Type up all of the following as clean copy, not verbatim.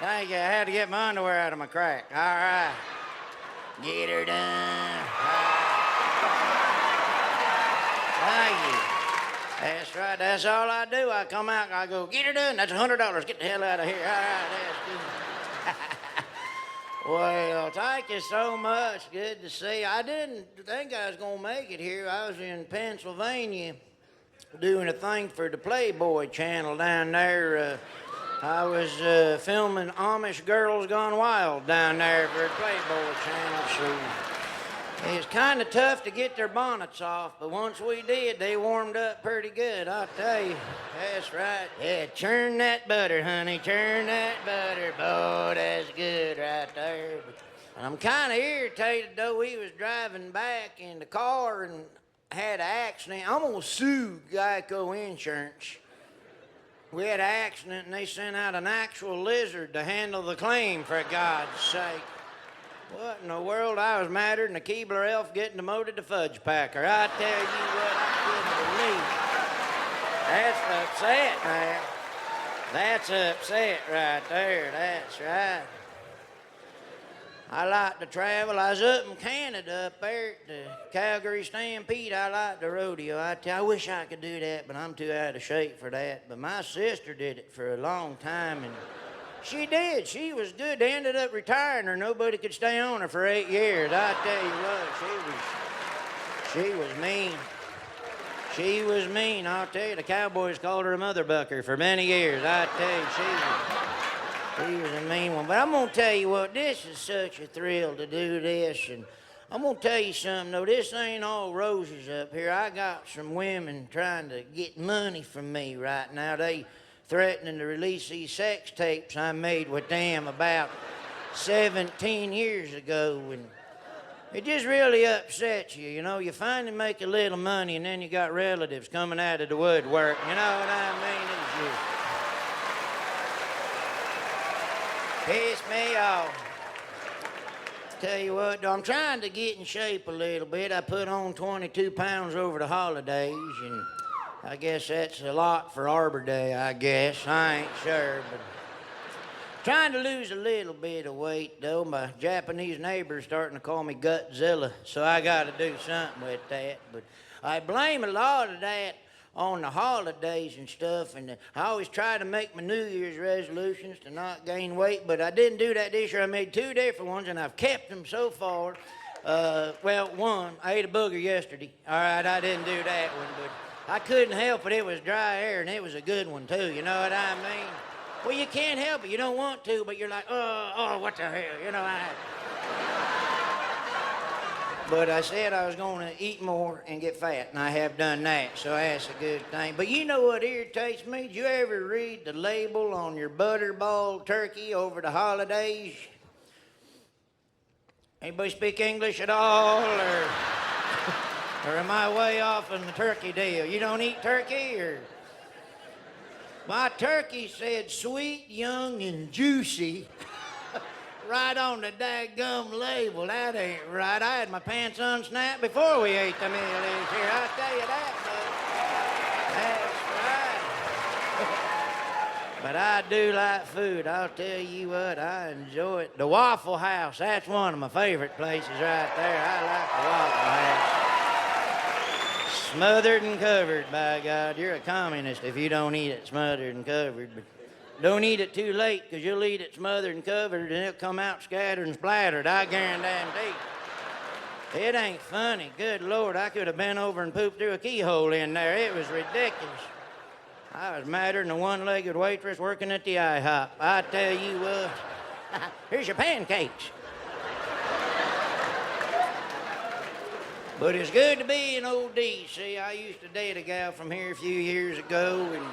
Thank you. I had to get my underwear out of my crack. All right. Get her done. Thank you. That's right. That's all I do. I come out and I go, get her done. That's $100. Get the hell out of here. All right. That's good. Well, thank you so much. Good to see you. I didn't think I was going to make it here. I was in Pennsylvania doing a thing for the Playboy channel down there. I was filming Amish Girls Gone Wild down there for the Playboy channel, so it's kind of tough to get their bonnets off, but once we did, they warmed up pretty good, I'll tell you. That's right. Yeah, churn that butter, honey, churn that butter. Boy, that's good right there. But I'm kind of irritated, though. We was driving back in the car and had an accident. I'm going to sue Geico Insurance. We had an accident, and they sent out an actual lizard to handle the claim, for God's sake. What in the world? I was madder than a Keebler elf getting demoted to fudge packer. I tell you what, I couldn't believe it. That's upset, man. That's upset right there. That's right. I like to travel. I was up in Canada up there at the Calgary Stampede. I like the rodeo. I wish I could do that, but I'm too out of shape for that. But my sister did it for a long time, and she did. She was good. They ended up retiring her. Nobody could stay on her for 8 years. I tell you what, she was mean. She was mean. I'll tell you, the Cowboys called her a mother bucker for many years. I tell you, she was a mean one. But I'm going to tell you what, this is such a thrill to do this. And I'm going to tell you something, though. This ain't all roses up here. I got some women trying to get money from me right now. They threatening to release these sex tapes I made with them about 17 years ago. And it just really upsets you, you know. You finally make a little money, and then you got relatives coming out of the woodwork. You know what I mean? It's just piss me off. Tell you what, though, I'm trying to get in shape a little bit. I put on 22 pounds over the holidays, and I guess that's a lot for Arbor Day, I guess. I ain't sure, but trying to lose a little bit of weight, though. My Japanese neighbor's starting to call me Gutzilla, so I got to do something with that. But I blame a lot of that on the holidays and stuff, and I always try to make my New Year's resolutions to not gain weight, but I didn't do that this year. I made 2 different ones, and I've kept them so far. Well, one, I ate a booger yesterday. All right, I didn't do that one, but I couldn't help it. It was dry air, and it was a good one, too. You know what I mean? Well, you can't help it. You don't want to, but you're like, oh, what the hell? You know, But I said I was going to eat more and get fat, and I have done that, so that's a good thing. But you know what irritates me? Did you ever read the label on your butterball turkey over the holidays? Anybody speak English at all, or am I way off on the turkey deal? You don't eat turkey, or? My turkey said sweet, young, and juicy right on the daggum label. That ain't right. I had my pants unsnapped before we ate the meal this year. I'll tell you that, bud. That's right. But I do like food. I'll tell you what, I enjoy it. The Waffle House, that's one of my favorite places right there. I like the Waffle House. Smothered and covered, by God. You're a communist if you don't eat it smothered and covered. But don't eat it too late, because you'll eat it smothered and covered, and it'll come out scattered and splattered. I guarantee. It ain't funny. Good Lord, I could have been over and pooped through a keyhole in there. It was ridiculous. I was madder than a one-legged waitress working at the IHOP. I tell you what. Here's your pancakes. But it's good to be in old D.C. I used to date a gal from here a few years ago, and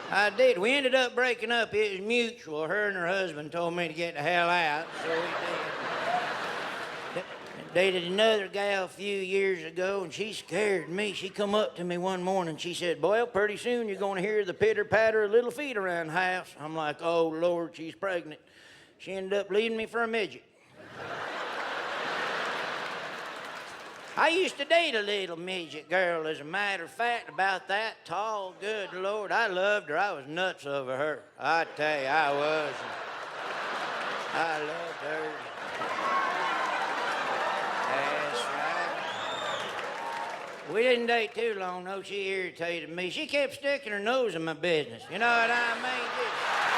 I did. We ended up breaking up. It was mutual. Her and her husband told me to get the hell out, so we did. Dated another gal a few years ago, and she scared me. She come up to me one morning. She said, "Boy, pretty soon you're going to hear the pitter-patter of little feet around the house." I'm like, "Oh, Lord, she's pregnant." She ended up leaving me for a midget. I used to date a little midget girl, as a matter of fact, about that tall. Good Lord, I loved her. I was nuts over her. I tell you, I was. I love her. That's right. We didn't date too long, though. She irritated me. She kept sticking her nose in my business. You know what I mean?